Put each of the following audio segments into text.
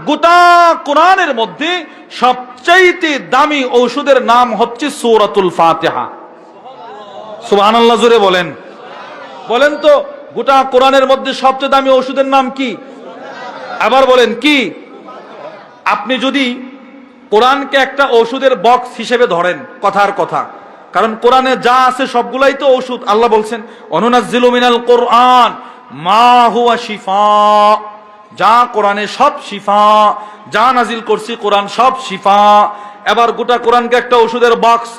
গোটা কোরআনের মধ্যে সবচাইতে দামি ঔষধের নাম হচ্ছে সূরাতুল ফাতিহা। সুবহানাল্লাহ, জোরে বলেন। বলেন তো, গোটা কোরআনের মধ্যে সবচেয়ে দামি ঔষধের নাম কি? আবার বলেন কি? আপনি যদি কোরআনকে একটা ঔষধের বক্স হিসেবে ধরেন, কথার কথা, কারণ কোরআনে যা আছে সবগুলাই তো ঔষধ। আল্লাহ বলছেন অনুনাজ্জিলু মিনাল কোরআন মা হুয়া শিফা, যা কোরআনে সব শিফা, যা নাজিল করছি কোরআন সব শিফা। এবার গোটা কোরআনকে একটা ঔষধের বক্স,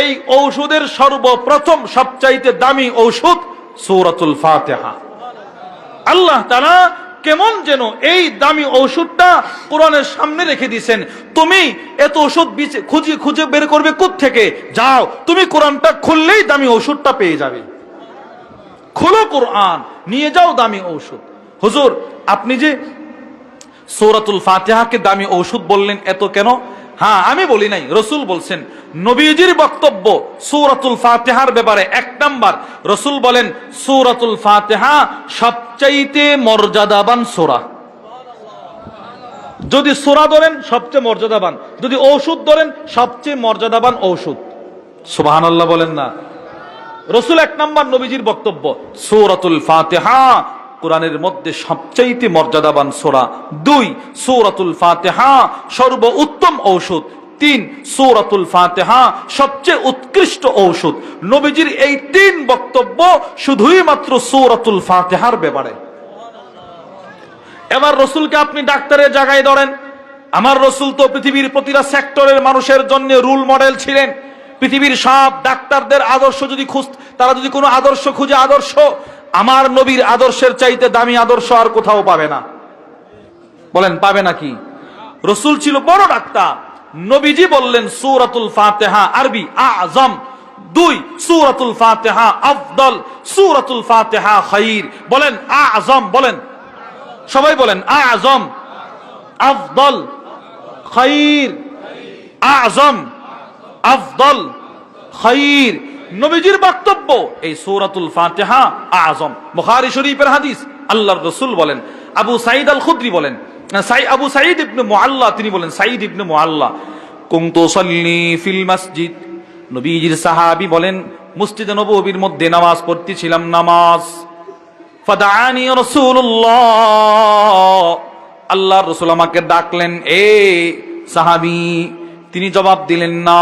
এই ঔষধের সর্বপ্রথম সবচাইতে দামি ঔষধ সূরাতুল ফাতিহা। আল্লাহ তাআলা কেমন যেন এই দামি ঔষধটা কোরআনের সামনে রেখে দিয়েছেন। তুমি এত ঔষধ খুঁজে খুঁজে বের করবে কোত্থেকে? যাও, তুমি কোরআনটা খুললেই দামি ঔষধটা পেয়ে যাবে। খোলো কোরআন, নিয়ে যাও দামি ঔষধ। হুজুর, আপনি যে সূরাতুল ফাতিহাকে দামি ঔষধ বললেন, এত কেন? হ্যাঁ, আমি বলি নাই, রাসূল বলছেন। নবীজির বক্তব্য সূরাতুল ফাতিহার ব্যাপারে, এক নাম্বার, রাসূল বলেন সূরাতুল ফাতিহা সবচাইতে মর্যাদাবান সূরা। যদি সূরা ধরেন সবচেয়ে মর্যাদাবান, যদি ঔষধ ধরেন সবচেয়ে মর্যাদাবান ঔষধ। সুবহানাল্লাহ বলেন না? রাসূল এক নাম্বার নবীজির বক্তব্য, সূরাতুল ফাতিহা কোরআনের মধ্যে সবচাইতে মর্যাদাবান সূরা। 2, সূরাতুল ফাতিহা সর্বোত্তম ঔষধ। 3, সূরাতুল ফাতিহা সবচেয়ে উৎকৃষ্ট ঔষধ। নবীজির এই 3 বক্তব্য শুধুই মাত্র সূরাতুল ফাতিহার ব্যাপারে। এবার রাসূলকে আপনি ডাক্তারের জায়গায় ধরেন। আমার রাসূল তো পৃথিবীর প্রতিটা সেক্টরের মানুষের জন্য রোল মডেল ছিলেন। পৃথিবীর সব ডাক্তারদের আদর্শ যদি তারা যদি কোনো আদর্শ খুঁজে, আদর্শ আমার নবীর আদর্শের চাইতে দামি আদর্শ আর কোথাও পাবে না। বলেন পাবে নাকি? রাসূল ছিল বড় ডাক্তার। নবীজি বললেন সূরাতুল ফাতিহা আরবি আযম। 2, সূরাতুল ফাতিহা আফদল, সূরাতুল ফাতিহা খায়র। বলেন আযম, বলেন সবাই বলেন আযম, আফদল, খায়র। আযম, আফদল, খায়র। নবীজির বক্তব্য এই সূরাতুল ফাতিহা আযম। বুখারী শরীফের হাদিস। আল্লাহর রাসূল বলেন, আবু সাঈদ আল খুদরি বলেন, আবু সাঈদ ইবনে মুআল্লা তিনি বলেন, সাঈদ ইবনে মুআল্লা, কুনতু সাল্লি ফিল মসজিদ, নবীজির সাহাবী বলেন মসজিদে নববীর মধ্যে নামাজ পড়তেছিলাম, নামাজ। ফাদাআনি রাসূলুল্লাহ, আল্লাহর রাসূল আমাকে ডাকলেন, এ সাহাবী। তিনি জবাব দিলেন না।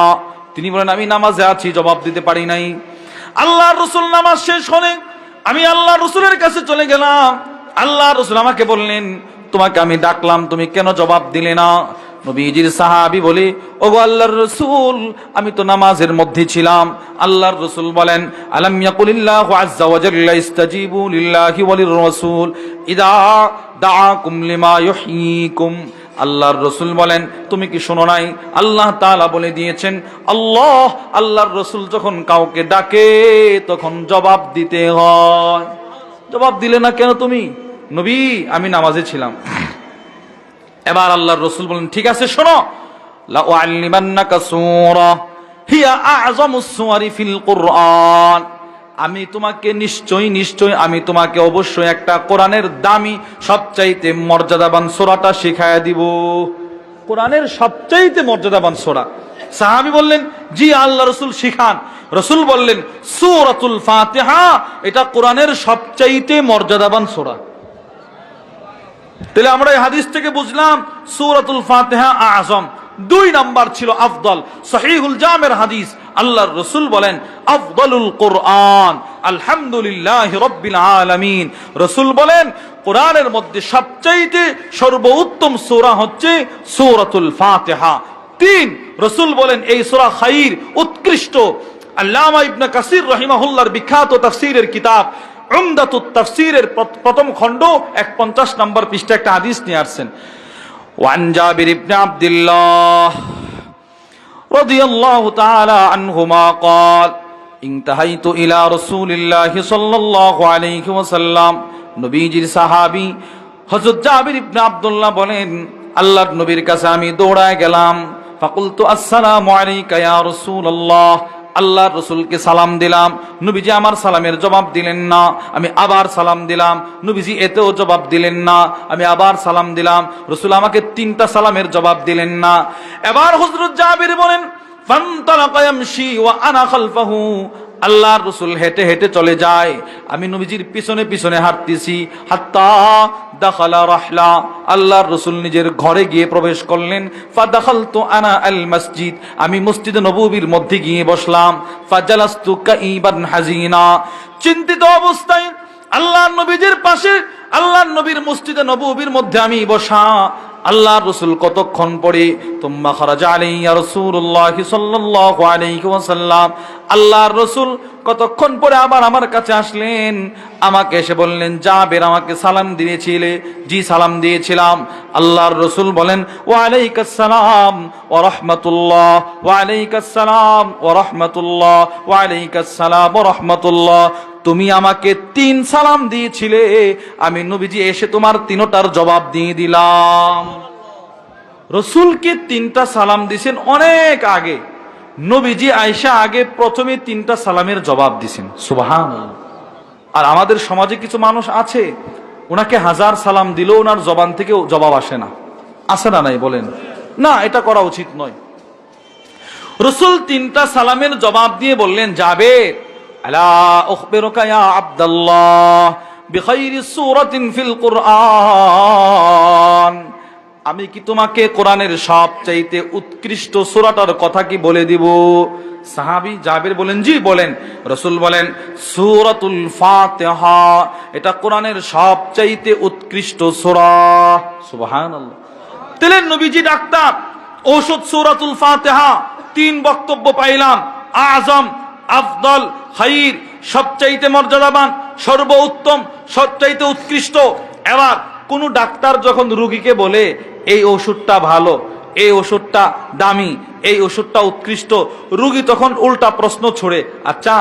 তিনি বলেন আমি নামাজে আছি, জবাব দিতে পারি নাই। আল্লাহর রাসূল নামাজ শেষ হলে আমি আল্লাহর রাসূলের কাছে চলে গেলাম। আল্লাহর রাসূল আমাকে বললেন, তোমাকে আমি ডাকলাম, তুমি কেন জবাব দিলে না? নবীজির সাহাবী বলে, ওগো আল্লাহর রাসূল, আমি তো নামাজের মধ্যে ছিলাম। আল্লাহর রাসূল বলেন, আলাম ইয়াকুলিল্লাহু আযজা ওয়া জাল্লা ইস্তাজিবু লিল্লাহি ওয়া লির রাসূল ইযা দাআকুম লিমা ইউহয়িকুম। আল্লাহর রাসূল বলেন, তুমি কি শোনো নাই? আল্লাহ তাআলা বলে দিয়েছেন, আল্লাহর রাসূল যখন কাউকে ডাকে তখন জবাব দিতে হয়। জবাব দিলে না কেন তুমি? নবী, আমি নামাজে ছিলাম। এবার আল্লাহর রাসূল বলেন, ঠিক আছে শোনো, লা উআল্লিমান্নাকা সূরা হিয়া আ'যামুস সুওয়ারি ফিল কুরআন। আমি তোমাকে নিশ্চয় আমি তোমাকে অবশ্যই একটা কোরআনের দামি সবচাইতে মর্যাদাবান সূরাটা শিখায়া দিব। কোরআনের সবচাইতে মর্যাদাবান সূরা। সাহাবী বললেন, জি আল্লাহ রাসূল শিখান। রাসূল বললেন, সূরাতুল ফাতিহা এটা কোরআনের সবচাইতে মর্যাদাবান সূরা। তাহলে আমরা এই হাদিস থেকে বুঝলাম সূরাতুল ফাতিহা আযম। 2 নাম্বার ছিল আফদল। সহিহুল জামের হাদিস, আল্লাহর রাসূল বলেন, আফদলুল কোরআন আলহামদুলিল্লাহি রাব্বিল আলামিন। রাসূল বলেন কোরআনের মধ্যে সবচাইতে সর্বোত্তম সূরা হচ্ছে সূরাতুল ফাতিহা। 3, রাসূল বলেন এই সূরা খায়র, উৎকৃষ্ট। আল্লামা ইবনে কাসির রাহিমাহুল্লাহর বিখ্যাত তাফসীরের কিতাব উমদাতুত তাফসীরের প্রথম খণ্ড 150 নম্বর পৃষ্ঠায় একটা হাদিস নিয়ে আসছেন। ওয়ান জাবির ইবনে আব্দুল্লাহ রাদিয়াল্লাহু তাআলা আনহুমা قال انتهيت الى رسول الله صلى الله عليه وسلم। নবীজির সাহাবী হযরত জাবির ইবনে আব্দুল্লাহ বলেন, আল্লাহর নবীর কাছে আমি দৌড়ায় গেলাম। ফাকুলতু আসসালামু আলাইকা ইয়া রাসূলুল্লাহ, আল্লাহর রাসূলকে সালাম দিলাম, নবীজি আমার সালামের জবাব দিলেন না, আমি আবার সালাম দিলাম, নবীজি এতেও জবাব দিলেন না, আমি আবার সালাম দিলাম, রাসূল আমাকে 3টা সালামের জবাব দিলেন না। এবার হযরত জাবির বলেন, ফান্তালাকা ইয়ামশি ওয়া আনা খালফাহু, আল্লাহর রাসূল হেঁটে হেঁটে চলে যায়, আমি নবীজির পিছনে পিছনে হাঁটতেছি। হাত্তা দাখালা রাহলা, আল্লাহর রাসূল নিজের ঘরে গিয়ে প্রবেশ করলেন। ফাদাখালতু আনা আল মসজিদ, আমি মসজিদে নববীর মধ্যে গিয়ে বসলাম। ফাজালাস্তু কাইবান হাজিনা, চিন্তিত অবস্থায় আল্লাহর নবীজির পাশে, আল্লাহর নবীর মসজিদে নববীর মধ্যে আমি বসা। আল্লাহর রাসূল কতক্ষণ পরে তুম্মা খারাজা আলাইয়া রাসূলুল্লাহ সাল্লাল্লাহু আলাইহি ওয়াসাল্লাম, আল্লাহর রাসূল কতক্ষণ পরে আবার আমার কাছে আসলেন, আমাকে এসে বললেন, জাবের আমাকে সালাম দিয়েছিলে? জি সালাম দিয়েছিলাম। আল্লাহর রাসূল বলেন, ওয়া আলাইকাস সালাম ওয়া রাহমাতুল্লাহ, ওয়া আলাইকাস সালাম ওয়া রাহমাতুল্লাহ, ওয়া আলাইকাস সালাম ওয়া রাহমাতুল্লাহ। তুমি আমাকে 3 সালাম দিয়েছিলে, আমি নবীজি এসে তোমার 3টার জবাব দিয়ে দিলাম। রাসূলকে 3টা সালাম দিয়েছেন অনেক আগে, নবীজি আয়েশা আগে প্রথমে 3টা সালামের জবাব দিয়েছেন। সুবহানাল্লাহ। আর আমাদের সমাজে কিছু মানুষ আছে, ওনাকে 1000 সালাম দিলেও ওনার জবান থেকে জবাব আসে না। আসে না? নাই বলেন না, এটা করা উচিত নয়। রাসূল 3টা সালামের জবাব দিয়ে বললেন, জাবের, আলা উখবিরুকা ইয়া আব্দুল্লাহ বিখাইরি সূরাতিন ফিল কুরআন, আমি কি তোমাকে কোরআনের সবচাইতে উৎকৃষ্ট সূরাটার কথা কি বলে দিব? সাহাবী জাবের বলেন, জি বলেন। রাসূল বলেন, সূরাতুল ফাতিহা, এটা কোরআনের সবচাইতে উৎকৃষ্ট সূরা। সুবহানাল্লাহ। তেলেন নবীজি ডাক্তার, ঔষধ সূরাতুল ফাতিহা। 3 বক্তব্য পাইলাম, আযম, আফদল, খাইর, সবচাইতে মর্যাদাবান, সর্বোত্তম, সবচাইতে উৎকৃষ্ট। এবার কোন ডাক্তার যখন রোগীকে বলে এই ওষুধটা ভালো, এই ওষুধটা দামি, এই ওষুধটা উৎকৃষ্ট, রোগী তখন উল্টা প্রশ্ন ছড়ে, আচ্ছা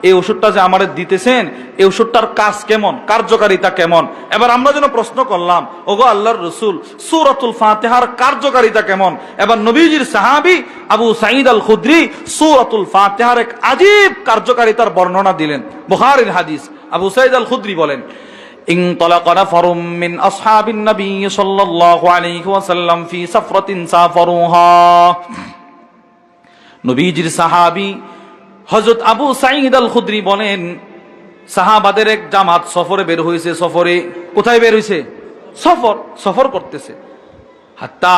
এই ওষুধটা যে আমারে দিতেছেন, এই ওষুধটার কাজ কেমন, কার্যকারিতা কেমন? এবার আমরা যেন প্রশ্ন করলাম, ওগো আল্লাহর রাসূল, সূরাতুল ফাতিহার কার্যকারিতা কেমন? এবার নবীজির সাহাবী আবু সাঈদ আল খুদরি সূরাতুল ফাতিহার এক আজীব কার্যকারিতার বর্ণনা দিলেন। বুখারীর হাদিস, আবু সাঈদ আল খুদরি বলেন, انطلق نفر من أصحاب النبي صلى الله عليه وسلم في سفرة سافروها, নবীজির সাহাবী হযরত আবু সাঈদ আল খুদরি বলেন, সাহাবাদের এক জামাত সফরে বের হয়েছে। সফরে কোথায় বের হয়েছে? সফর করতেছে। হাত্তা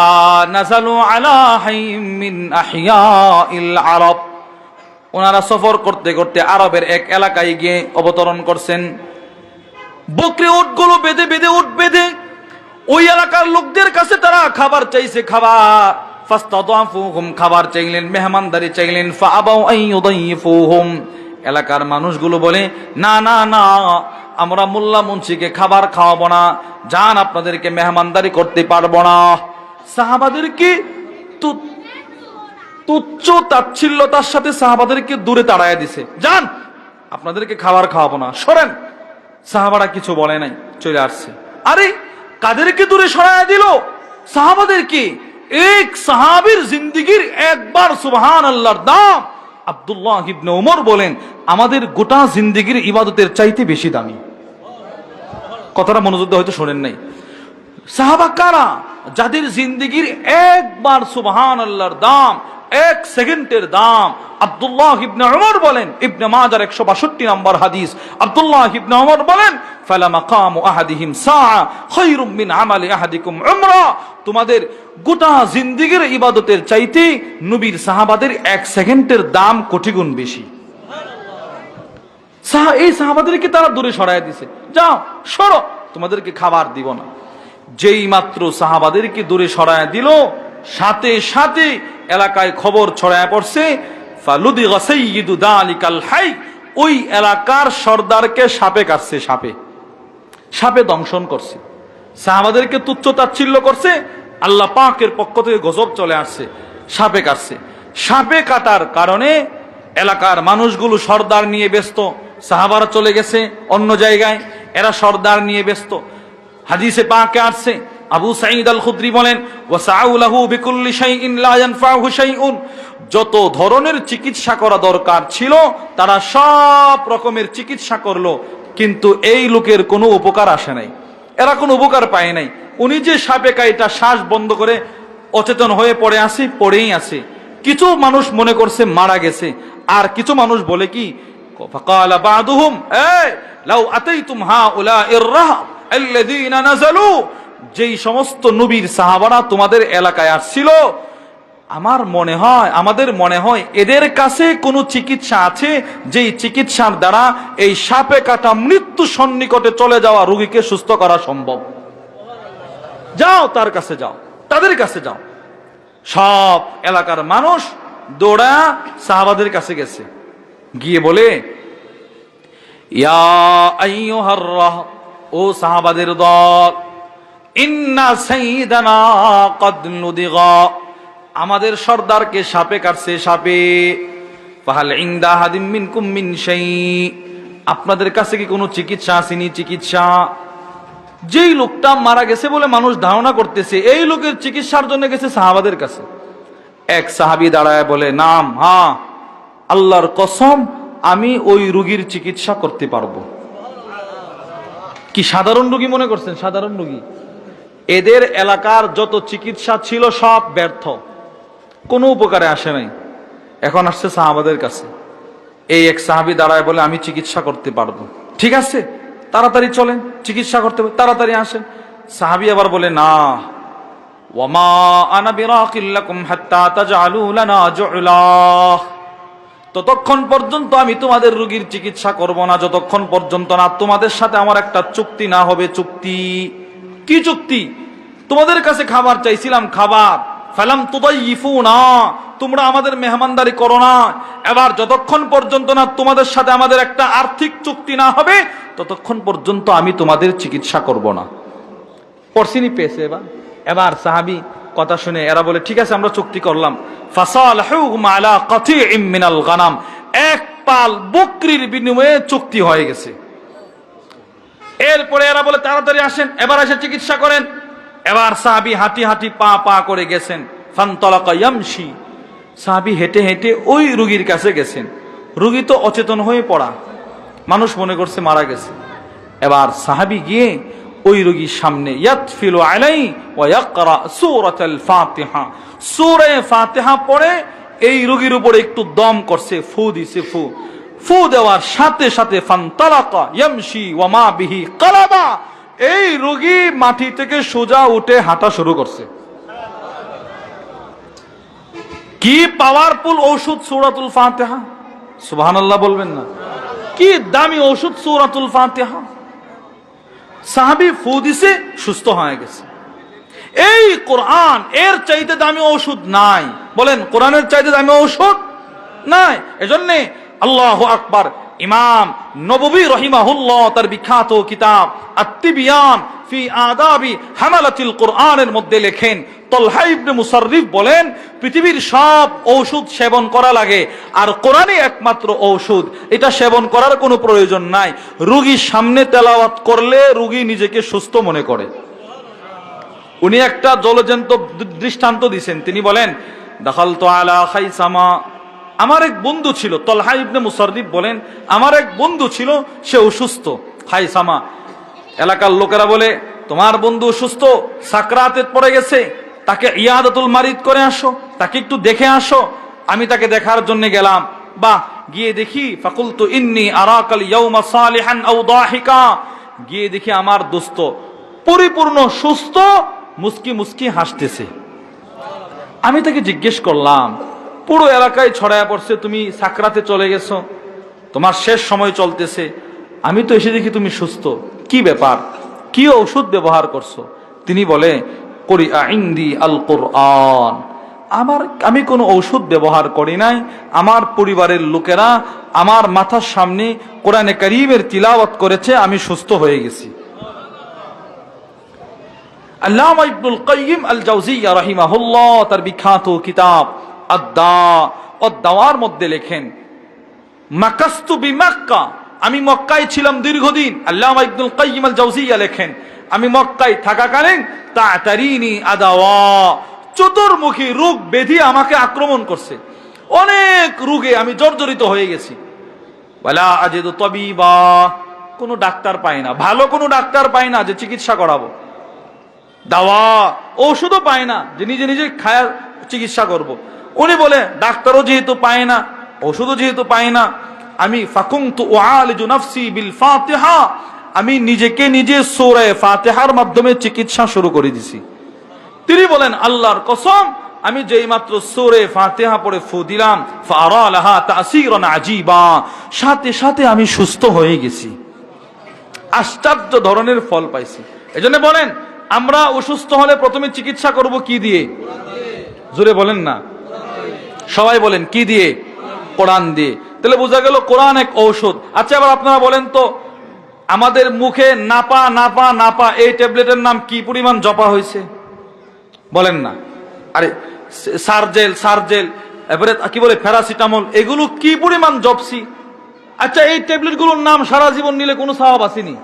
নাযালু আলা হাইম মিন আহিয়াইল আরব, ওনারা সফর করতে করতে আরবের এক এলাকায় গিয়ে অবতরণ করছেন। বকরি উটগুলো বেঁধে বেঁধে উট বেঁধে ওই এলাকার লোকদের কাছে তারা খাবার চাইছে, খাবার। ফাস্তাদাফুহুম, খাবার চাইলেন, মেহমানদারি চাইলেন। ফাআবাউ আন ইউদাইফুহুম, এলাকার মানুষগুলো বলে, না না না, আমরা মোল্লা মুন্সিকে খাবার খাওয়াবো না, যান, আপনাদেরকে মেহমানদারি করতে পারবো না। সাহাবাদেরকে তুচ্ছ তাচ্ছিল্যতার সাথে সাহাবাদেরকে দূরে তাড়াইয়া দিছে, যান, আপনাদেরকে খাবার খাওয়াবো না, সরেন। সাহাবারা কিছু বলে নাই, চলে আসছে। আরে কাদেরকে দূরে সরাইয়া দিল? সাহাবাদেরকে। এক সাহাবীর জিন্দেগীর একবার সুবহানাল্লাহর দাম। আব্দুল্লাহ ইবনে ওমর বলেন, আমাদের গোটা জিন্দেগীর ইবাদতের চাইতে বেশি দামি। কথাটা মনোযোগ দিয়ে হয়তো শোনেন নাই। সাহাবা কারা? যাদের জিন্দেগীর একবার সুবহানাল্লাহর দাম, 1 সেকেন্ডের দাম। আব্দুল্লাহ ইবনে ওমর বলেন, ইবনে মাজার 162 নম্বর হাদিস, আব্দুল্লাহ ইবনে ওমর বলেন, ফালা মাকামু আহাদিহিম সাআ খায়রুম মিন আমালি আহাদিকুম উমরা, তোমাদের গোটা জিন্দেগীর ইবাদতের চাইতে নবীর সাহাবাদের 1 সেকেন্ডের দাম কোটি গুণ বেশি। এই সাহাবাদেরকে তারা দূরে সরাইয়া দিছে, যাও সরো, তোমাদেরকে খাবার দিব না। যেই মাত্র সাহাবাদেরকে দূরে সরাইয়া দিল, সাথে সাথে এলাকায় খবর ছড়ায় পড়ছে, ফালুদিগা সাইয়্যিদু যালিকাল হাই, ওই এলাকার সর্দারকে সাপে কাটছে, সাপে দংশন করছে। সাহাবাদেরকে তুচ্ছ তাচ্ছিল্য করছে, আল্লাহ পাকের পক্ষ থেকে গজব চলে আসছে, সাপে কাটছে। সাপে কাটার কারণে এলাকার মানুষগুলো সর্দার নিয়ে ব্যস্ত, সাহাবারা চলে গেছে অন্য জায়গায়, এরা সর্দার নিয়ে ব্যস্ত। হাদিসে পাকে আসছে, আবু সাঈদ আল খুদরি বলেন, ওয়াসাউ লাহু বিকুল্লি শাইইন লা ইয়ানফাউহু শাইউন, যত ধরনের চিকিৎসা করা দরকার ছিল তারা সব রকমের চিকিৎসা করলো, কিন্তু এই লোকের কোনো উপকার আসে নাই, এরা কোনো উপকার পায় নাই। উনি যে সাপে কাইটা শ্বাস বন্ধ করে অচেতন হয়ে পড়েই আছে। কিছু মানুষ মনে করছে মারা গেছে, আর কিছু মানুষ বলে কি, ফাকালা বাদুহুম লাউ আতাইতুম হাউলাইর রাহব আল্লাযীনা নাযালু, যেই সমস্ত নবীর সাহাবারা তোমাদের এলাকায় আসছিল, আমাদের মনে হয় এদের কাছে কোনো চিকিৎসা আছে, যেই চিকিৎসার দ্বারা এই সাপে কাটা মৃত্যু সন্নিকটে চলে যাওয়া রোগীকে সুস্থ করা সম্ভব। যাও তার কাছে যাও, তাদের কাছে যাও। সব এলাকার মানুষ দৌড়া সাহাবাদের কাছে গেছে, গিয়ে বলে, ইয়া আইয়ুহার রাহব, ও সাহাবাদের দল, ইন্না সাইয়্যিদানা ক্বাদ নুদিগা, আমাদের সর্দারকে সাপে কাটছে, সাপে। ফাহাল ইনদা আহাদিম মিনকুম মিন শাই, আপনাদের কাছে কি কোনো চিকিৎসা আসেনি? চিকিৎসা? যেই লোকটা মারা গেছে বলে মানুষ ধারণা করতেছে, এই লোকের চিকিৎসার জন্য গেছে সাহাবাদের কাছে। এক সাহাবী দাঁড়ায় বলে, নাম, হ্যাঁ, আল্লাহর কসম, আমি ওই রোগীর চিকিৎসা করতে পারবো। কি সাধারণ রোগী মনে করছেন? সাধারণ রোগী? এদের এলাকার যত চিকিৎসা ছিল সব ব্যর্থ, কোনো উপকারে আসে নাই। এখন আসছে সাহাবাদের কাছে। এই এক সাহাবী দাঁড়ায় বলে, আমি চিকিৎসা করতে পারবো। ঠিক আছে, তাড়াতাড়ি চলেন, চিকিৎসা করতে হবে, তাড়াতাড়ি আসেন। সাহাবী আবার বলে, না, ওয়ামা আনা বিরাকিল লাকুম হাত্তা তাজআলু লানা জুলা, ততক্ষণ পর্যন্ত আমি তোমাদের রোগীর চিকিৎসা করব না, যতক্ষণ পর্যন্ত না তোমাদের সাথে আমার একটা চুক্তি না হবে। চুক্তি? কি চুক্তি? তোমাদের কাছে খাবার চাইছিলাম, খাবার, ফালাম তুদাইফুনা, তোমরা আমাদের মেহমানদারি করো না। এবার যতক্ষণ পর্যন্ত না তোমাদের সাথে আমাদের একটা আর্থিক চুক্তি না হবে, ততক্ষণ পর্যন্ত আমি তোমাদের চিকিৎসা করব না। পরশিনি পেয়েছে। এবার সাহাবী কথা শুনে এরা বলে, ঠিক আছে, আমরা চুক্তি করলাম। ফাসালহুম আলা কাতিইম মিনাল গানাম, এক পাল বকরির বিনিময়ে চুক্তি হয়ে গেছে। এরপরে এরা বলে, তাড়াতাড়ি আসেন, এবার এসে চিকিৎসা করেন। এবার সাহাবী হাঁটি হাঁটি পা পা করে গেছেন। ফানতালাকা ইয়ামশি, সাহাবী হেঁটে হেঁটে ওই রোগীর কাছে গেছেন। রোগী তো অচেতন হয়ে পড়া, মানুষ মনে করছে মারা গেছে। এবার সাহাবী গিয়ে ওই রোগীর সামনে ইয়াতফিলু আলাইহি ওয়া ইয়াকরা সূরাতুল ফাতিহা, সূরা ফাতিহা পড়ে এই রোগীর উপরে একটু দম করছে, ফু দিছে। ফু দেওয়ার সাথে সাথে ফানতালাকা ইয়ামশি ওয়া মা বিহি কালাবা, এই রোগী মাটি থেকে সোজা উঠে হাঁটা শুরু করছে। কি পাওয়ারফুল ঔষধ সূরাতুল ফাতিহা! সুবহানাল্লাহ বলবেন না? কি দামি ঔষধ সূরাতুল ফাতিহা! সাহাবী ফু দিছে, সুস্থ হয়ে গেছে। এই কোরআন, এর চাইতে দামি ঔষধ নাই। বলেন, কোরআনের চাইতে দামি ঔষধ নাই। এজন্যে আল্লাহু আকবার, ইমাম নববী রাহিমাহুল্লাহ তার বিখ্যাত কিতাব আত-তিবিয়ান ফি আদাবি হামালাতিল কোরআনের মধ্যে লেখেন, তালহা ইবনে মুসাররিফ বলেন, পৃথিবীর সব ঔষধ সেবন করা লাগে, আর কোরআনই একমাত্র ঔষধ, এটা সেবন করার কোনো প্রয়োজন নাই। রোগীর সামনে তেলাওয়াত করলে রোগী নিজেকে সুস্থ মনে করে। উনি একটা জলজন্ত দৃষ্টান্ত দিয়েছেন। তিনি বলেন, দাখালতু আলা খাইসামা, আমার এক বন্ধু ছিল। তালহা ইবনে মুসাররিফ বলেন, আমার এক বন্ধু ছিল, সে অসুস্থ। খাইসামা, এলাকার লোকেরা বলে, তোমার বন্ধু অসুস্থ, সাকরাতে পড়ে গেছে, তাকে ইয়াদাতুল মারিদ করে আসো, তাকে একটু দেখে আসো। আমি তাকে দেখার জন্য গেলাম। বাহ, গিয়ে দেখি, ফাকুলতু ইন্নী আরাকাল ইয়াউমা সালিহান আও দাহিকা, গিয়ে দেখি আমার দোস্ত পরিপূর্ণ সুস্থ, মুস্কি মুস্কি হাসতেছে। আমি তাকে জিজ্ঞেস করলাম, পুরো এলাকায় ছড়ায়া পড়ছে তুমি সাকরাতে চলে গেছো, তোমার শেষ সময় চলতেছে, আমি তো এসে দেখি তুমি সুস্থ, কি ব্যাপার, কি ঔষধ ব্যবহার করছো? তিনি বলে, করিআ ইনদি আল কোরআন, আমি কোনো ঔষধ ব্যবহার করি নাই, আমার পরিবারের লোকেরা আমার মাথার সামনে কোরআনে কারীমের তিলাওয়াত করেছে, আমি সুস্থ হয়ে গেছি। আল্লামা ইবনুল কাইয়িম আল জাওজিয়্যা রাহিমাহুল্লাহ তার বিখ্যাত কিতাব আদ-দাওয়ার মধ্যে লেখেন, মাকাস্তু বিমাক্কা, আমি মক্কায় ছিলাম দীর্ঘদিন। আল্লামা ইবনুল কাইয়িম আল জাওজিয়্যা লেখেন, আমি মক্কায় থাকাকালীন তাতারিনি আদাওয়া, চতুর্মুখী রোগ ব্যাধি আমাকে আক্রমণ করছে, অনেক রোগে আমি জর্জরিত হয়ে গেছি। ওয়ালা আজিদু তাবিবা, কোনো ডাক্তার পাই না, ভালো কোনো ডাক্তার পাই না যে চিকিৎসা করাবো, দাওয়া ঔষধও পায় না যে নিজে নিজে খায়া চিকিৎসা করব। উনি বলে ডাক্তারও যেহেতু পায় না, ঔষধও যেহেতু পায় না, আমি ফাকুনতু উআলিজু নাফসি বিল ফাতিহা, আমি নিজেকে নিজে সূরা ফাতিহার মাধ্যমে চিকিৎসা শুরু করে দিছি। তিনি বলেন আল্লাহর কসম, আমি যেই মাত্র সূরা ফাতিহা পড়ে ফু দিলাম, ফাআরা লাহা তাসীরান আজীবা, সাথে সাথে আমি সুস্থ হয়ে গেছি, আশ্চর্য ধরনের ফল পাইছি। এজন্য বলেন আমরা অসুস্থ হলে প্রথমে চিকিৎসা করব কি দিয়ে? জোরে বলেন না, সবাই বলেন কি দিয়ে? কোরআন দিয়ে। তাহলে বোঝা গেল কোরআন এক ঔষধ। আচ্ছা এবার আপনারা বলেন তো, আমাদের মুখে নাপা নাপা নাপা এই ট্যাবলেটের নাম কি পরিমাণ জপা হয়েছে? বলেন না। আরে সার্জেল সার্জেল, এবারে কি বলে প্যারাসিটামল, এগুলো কি পরিমাণ জপছি। আচ্ছা এই ট্যাবলেটগুলোর নাম সারা জীবন নিলে কোনো সওয়াব আসেনি,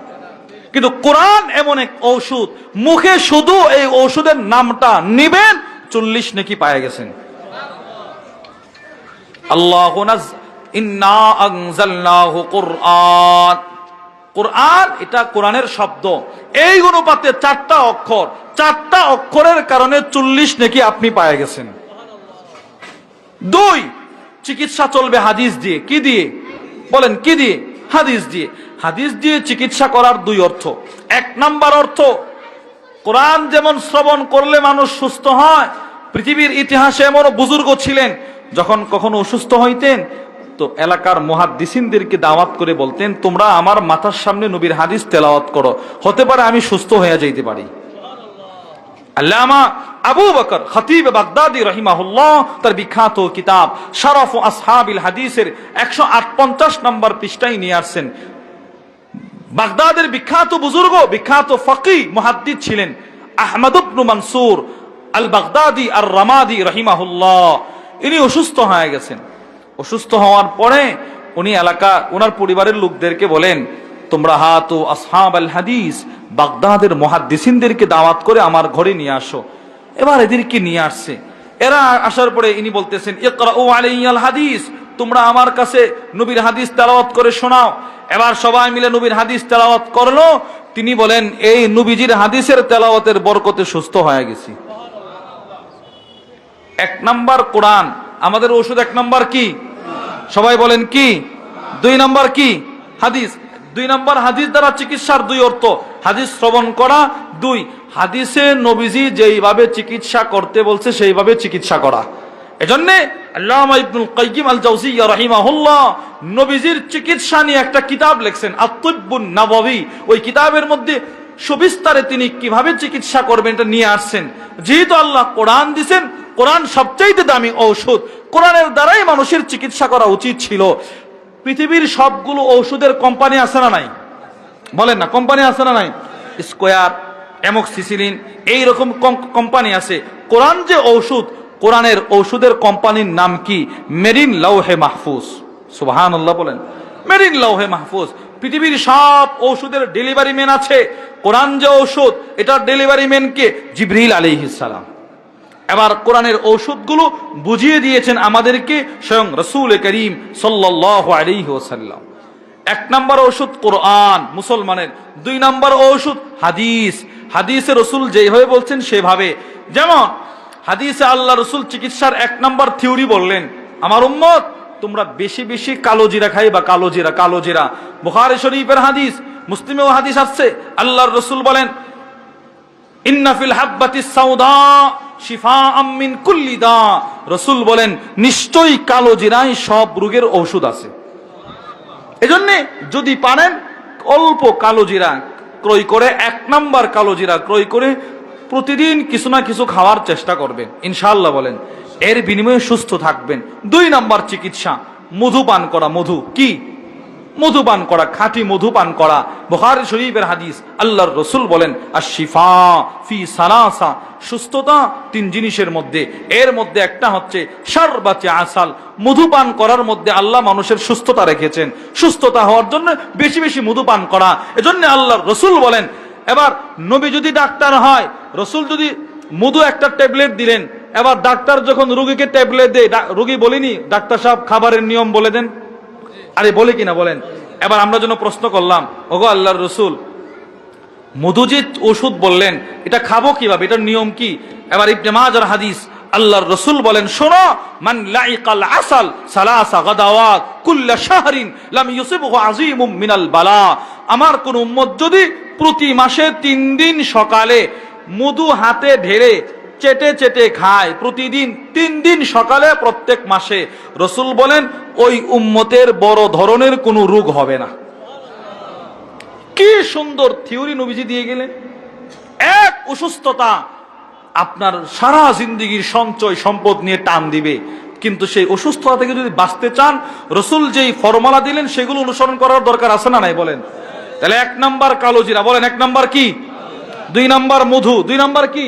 কিন্তু কোরআন এমন এক ঔষধ, মুখে শুধু এই ঔষধের নামটা নিবেন 40 নেকি পায়ে গেছেন। আল্লাহু ইন্না আনজালনাহু কুরআন, কোরআন এটা কোরআনের শব্দ। এই অনুপাতে 4টা অক্ষর, 4টা অক্ষরের কারণে 40 নেকি আপনি পায়ে গেছেন। 2, চিকিৎসা চলবে হাদিস দিয়ে। কি দিয়ে? বলেন কি দিয়ে? হাদিস দিয়ে। হাদিস দিয়ে চিকিৎসা করার 2 অর্থ। 1 নাম্বার অর্থ, কোরআন যেমন শ্রবণ করলে মানুষ সুস্থ হয়, পৃথিবীর ইতিহাসে এমন বুজুর্গ ছিলেন, যখন কখনো অসুস্থ হইতেন তো এলাকার মুহাদ্দিসিনদেরকে দাওয়াত করে বলতেন, তোমরা আমার মাথার সামনে নবীর হাদিস তেলাওয়াত করো, হতে পারে আমি সুস্থ হয়ে যাইতে পারি। আল্লামা আবু বকর খতিব বাগদাদি রাহিমাহুল্লাহ তার বিখ্যাত কিতাব শরফ আসহাবিল হাদিসের 158 নম্বর পৃষ্ঠায় নিয়ে আসছেন। বাগদাদের বিখ্যাত বুজুর্গ, বিখ্যাত ফকি মুহাদ্দিস ছিলেন আহমদ ইবনে মনসুর আল বাগদাদি আর রামাদি রাহিমাহুল্লাহ। ইনি অসুস্থ হয়ে গেছেন। অসুস্থ হওয়ার পরে উনি ওনার পরিবারের লোকদেরকে বলেন, তোমরা হাতু আসহাব আল হাদিস, বাগদাদের মুহাদ্দিসিনদেরকে দাওয়াত করে আমার ঘরে নিয়ে আসো। এবার এদেরকে নিয়ে আসছে। এরা আসার পরে ইনি বলতেছেন, ইকরাউ আলাইয়াল হাদিস, তোমরা আমার কাছে নবীর হাদিস তেলাওয়াত করে শোনাও। এবার সবাই মিলে নবীর হাদিস তেলাওয়াত করলো। তিনি বলেন, এই নবীজির হাদিসের তেলাওয়াতের বরকতে সুস্থ হয়ে গেছি। 1 নাম্বার কোরআন, আমাদের ওষুধ 1 নাম্বার কি? সবাই বলেন কি? 2 নাম্বার কি? হাদিস। 2 নাম্বার হাদিস দ্বারা চিকিৎসার 2 অর্থ, হাদিস শ্রবণ করা। 2, হাদিসে নবীজি যেইভাবে চিকিৎসা করতে বলছে সেইভাবে চিকিৎসা করা। এজন্য আল্লামা ইবনুল কাইয়িম আল জাওজিয়্যা রাহিমাহুল্লাহ নবীজির চিকিৎসা নিয়ে একটা কিতাব লিখছেন, আত-তিব্বুন নাবাবী। ওই কিতাবের মধ্যে সবিস্তারে তিনি কিভাবে চিকিৎসা করবেন এটা নিয়ে আসছেন। যেহেতু আল্লাহ কোরআন দিয়েছেন, কোরআন সবচাইতে দামি ঔষধ, কোরআনের দ্বারাই মানুষের চিকিৎসা করা উচিত ছিল। পৃথিবীর সবগুলো ঔষধের কোম্পানি আছে না নাই? বলেন না, কোম্পানি আছে না নাই? স্কয়ার, অ্যামোক্সিসিলিন, এইরকম কোম্পানি আছে। কোরআন যে ঔষধ, কোরআনের ঔষধের কোম্পানির নাম কি? মেরিন লাউহে মাহফুজ। সুবহানাল্লাহ বলেন, মেরিন লাউহে মাহফুজ। পৃথিবীর সব ঔষধের ডেলিভারি ম্যান আছে। কোরআন যে ঔষধ, এটার ডেলিভারি ম্যান কে? জিবরিল আলাইহিস সালাম। এবার কোরআনের ঔষধগুলো বুঝিয়ে দিয়েছেন আমাদেরকে স্বয়ং রাসূল করিম সাল্লাল্লাহু আলাইহি ওয়াসাল্লাম। 1 নাম্বার ঔষধ কোরআন মুসলমানের। 2 নাম্বার ঔষধ হাদিস। হাদিসে রাসূল যেভাবে বলছেন সেভাবে। যেমন হাদিসে আল্লাহ রাসূল চিকিৎসার 1 নাম্বার থিওরি বললেন, আমার উম্মত তোমরা বেশি বেশি কালো জিরা খাইবা। কালো জিরা, কালো জিরা। বুখারী শরীফের হাদিস, মুসলিমেও হাদিস আছে। আল্লাহর রাসূল বলেন, ইন্না ফিল হাব্বাতিস সাউদা শিফাআম মিন কুল্লি দা। রাসূল বলেন, নিশ্চয়ই কালো জিরায় সব রোগের ঔষধ আছে। এজন্য যদি পারেন অল্প কালো জিরা ক্রয় করে, 1 নাম্বার কালো জিরা ক্রয় করে প্রতিদিন কিছু না কিছু খাওয়ার চেষ্টা করবেন, ইনশাআল্লাহ বলেন এর বিনিময়ে সুস্থ থাকবেন। 2 নাম্বার চিকিৎসা মধু পান করা। মধু কি? মধু পান করা, খাঁটি মধু পান করা। বুখারী শরীফের হাদিস, আল্লাহর রাসূল বলেন, আশ-শিফা ফি সালাসা, সুস্থতা 3 জিনিসের মধ্যে। এর মধ্যে একটা হচ্ছে শারবাতি আসাল, মধু পান করার মধ্যে আল্লাহ মানুষের সুস্থতা রেখেছেন। সুস্থতা হওয়ার জন্য বেশি বেশি মধু পান করা। এজন্য আল্লাহর রাসূল বলেন, এবার নবী যদি ডাক্তার হয়, রসুল যদি মধু একটা ট্যাবলেট দিলেন, এবার ডাক্তার যখন রোগীকে ট্যাবলেট দেয়, রোগী বলেনি ডাক্তার সাহেব খাবারের নিয়ম বলে দেন? আরে বলে কিনা বলেন? এবার আমরা যেন প্রশ্ন করলাম, ওগো আল্লাহর রসুল, মধু যে ওষুধ বললেন এটা খাবো কিভাবে, এটার নিয়ম কি? এবার ইবনে মাজার হাদিস, আল্লাহর রসুল বলেন, শোনো, মান লাইকাল আসাল সালাসা গাদাওয়াত কুল্লা শাহরিন লাম ইউসিবহু আযীমুম মিনাল বালা। আমার কোন উম্মত যদি প্রতি মাসে 3 দিন সকালে মধু হাতে ঢেলে চেটে চেটে খায়, প্রতিদিন 3 দিন সকালে প্রত্যেক মাসে, রসুল বলেন ওই উম্মতের বড় ধরনের কোনো রোগ হবে না। কি সুন্দর থিওরি নবীজি দিয়ে গেলেন। এক অসুস্থতা আপনার সারা জিন্দেগীর সঞ্চয় সম্পদ নিয়ে টান দিবে, কিন্তু সেই অসুস্থতা থেকে যদি বাঁচতে চান, রসুল যেই ফর্মুলা দিলেন সেগুলো অনুসরণ করার দরকার আছে না নাই বলেন? তাহলে 1 নাম্বার কালো জিরা, বলেন 1 নাম্বার কি? 2 নাম্বার মধু, 2 নাম্বার কি?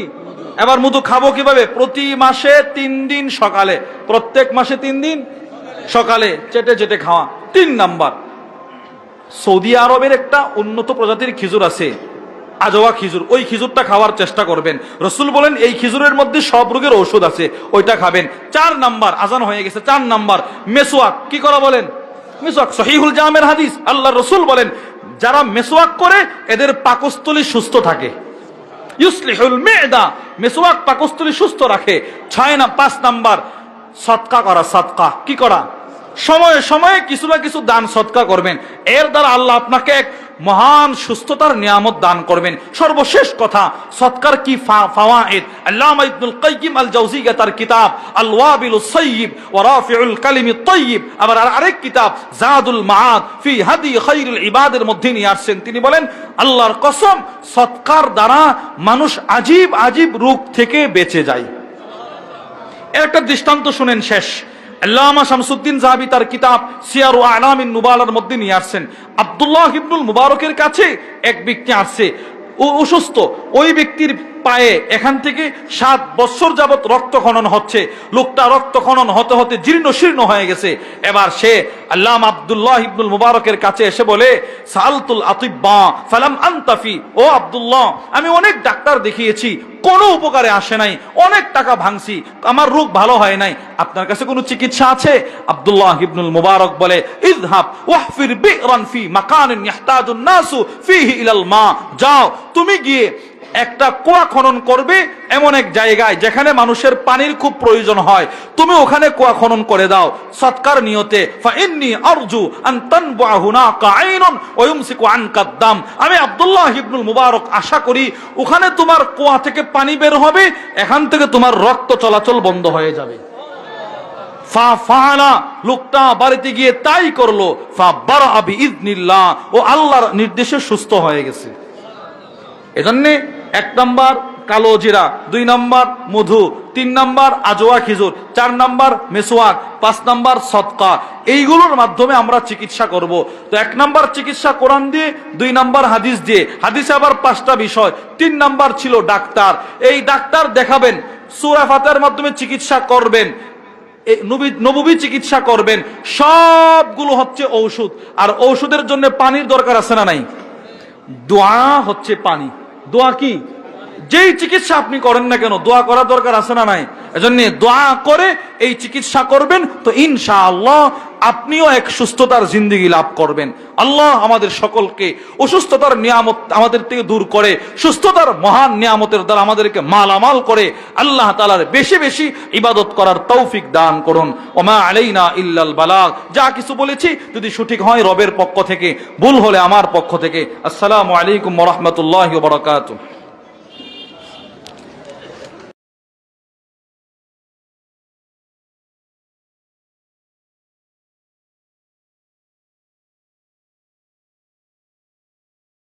এবার মধু খাবো কিভাবে? প্রতি মাসে 3 দিন সকালে, প্রত্যেক মাসে 3 দিন সকালে চেটে চেটে খাওয়া। 3 নাম্বার, সৌদি আরবের একটা উন্নত প্রজাতির খেজুর আছে, আজওয়া খেজুর, ওই খেজুরটা খাওয়ার চেষ্টা করবেন। রসুল বলেন এই খেজুরের মধ্যে সব রোগের ঔষধ আছে, ওইটা খাবেন। 4 নাম্বার, আজান হয়ে গেছে, 4 নাম্বার মেসওয়াক। কি করা বলেন? মেসওয়াক, সহিহুল জামের হাদিস, আল্লাহ রসুল বলেন যারা মেসওয়াক করে এদের পাকস্থলী সুস্থ থাকে। ইউসলিহুল মিদা, মেসওয়াক পাকস্থলী সুস্থ রাখে। 5 নাম্বার সদকা করা। সদকা কি করা? সময়ে সময়ে কিছু না কিছু দান সদকা করবেন, এর দ্বারা আল্লাহ আপনাকে এক মহান সুস্থতার নিয়ামত দান করবেন। সর্বশেষ কথা, সদকার কি ফাওয়াইদ, আল্লামা ইবনুল কাইয়িম আল জাওজিয়া তার কিতাব আল ওয়াবিলুস সাইয়্যিব ওয়া রাফিউল কালিমিত তাইয়্যিব, আবার আরেক কিতাব জাদুল মাআদ ফি হাদি খায়রুল ইবাদের মধ্যে নিয়ে আসছেন। তিনি বলেন আল্লাহর কসম, সদকার দ্বারা মানুষ আজীব আজীব রোগ থেকে বেঁচে যায়। এর একটা দৃষ্টান্ত শুনেন শেষ। আল্লামা শামসুদ্দিন যাহাবী তার কিতাব সিয়ারু আ'লামিন নুবালার মধ্যে নিয়ে আসছেন, আব্দুল্লাহ ইবনুল মুবারকের কাছে এক ব্যক্তি আসছে, ও অসুস্থ। ওই ব্যক্তির পায়ে এখান থেকে 7 বছর যাবত রক্তক্ষরণ হচ্ছে। লোকটা রক্তক্ষরণ হতে হতে জীর্ণ শীর্ণ হয়ে গেছে। এবার সে আল্লামা আব্দুল্লাহ ইবনুল মুবারকের কাছে এসে বলে, সালতুল আতিব্বা ফালাম আনতাফি, ও আব্দুল্লাহ, আমি অনেক ডাক্তার দেখিয়েছি, কোনো উপকারে আসে নাই, অনেক টাকা ভাঙছি, আমার রোগ ভালো হয় নাই, আপনার কাছে কোনো চিকিৎসা আছে? আব্দুল্লাহ ইবনুল মুবারক বলে, ইযহাব ওয়াহফির বি'রান ফি মাকানিন ইহতাজুন নাসু ফিহি ইলাল মা, যাও তুমি গিয়ে একটা কুয়া খনন করবে এমন এক জায়গায় যেখানে মানুষের পানির খুব প্রয়োজন হয়, তুমি ওখানে কুয়া খনন করে দাও সৎকার নিয়তে। ফা ইন্নী আরজু আন তানবুআ হুনাকা আইনুন ওয়া ইউমসিকু আনকা দাম, আমি আব্দুল্লাহ ইবনুল মুবারক আশা করি ওখানে তোমার কুয়া থেকে পানি বের হবে, এখান থেকে তোমার রক্ত চলাচল বন্ধ হয়ে যাবে। ফাআলা, লোকটা বাড়িতে গিয়ে তাই করলো। ফাবারা বিইذনিল্লাহ, ও আল্লাহর নির্দেশে সুস্থ হয়ে গেছে। এজন্য 1 নাম্বার কালো জিরা, 2 নাম্বার মধু, 3 নাম্বার আজওয়া খেজুর, 4 নাম্বার মেসওয়াক, 5 নাম্বার সদকা। এইগুলোর মাধ্যমে আমরা চিকিৎসা করব। তো 1 নাম্বার চিকিৎসা কোরআন দিয়ে, 2 নাম্বার হাদিস দিয়ে। হাদিসে আবার 5টা বিষয়। 3 নাম্বার ছিল ডাক্তার। এই ডাক্তার দেখাবেন, সূরা ফাতিহার মাধ্যমে চিকিৎসা করবেন, নববী চিকিৎসা করবেন। সবগুলো হচ্ছে ঔষধ। আর ঔষধের জন্য পানির দরকার আছে না নাই? দোয়া হচ্ছে পানি। দোয়া কি? যেই চিকিৎসা আপনি করেন না কেন, দোয়া করার দরকার আছে না নাই? এজন্য দোয়া করে এই চিকিৎসা করবেন, তো ইনশাআল্লাহ আপনিও এক সুস্থতার জিন্দেগি লাভ করবেন। আল্লাহ আমাদের সকলকে অসুস্থতার নিয়ামত আমাদের থেকে দূর করে সুস্থতার মহান নিয়ামতের দ্বারা আমাদেরকে মালামাল করে আল্লাহ তাআলার বেশি বেশি ইবাদত করার তৌফিক দান করুন। ওমা আলাইনা ইল্লাল বালাগ। যা কিছু বলেছি যদি সঠিক হয় রবের পক্ষ থেকে, ভুল হলে আমার পক্ষ থেকে। আসসালামু আলাইকুম ওয়া রাহমাতুল্লাহি ওয়া বারাকাতুহু।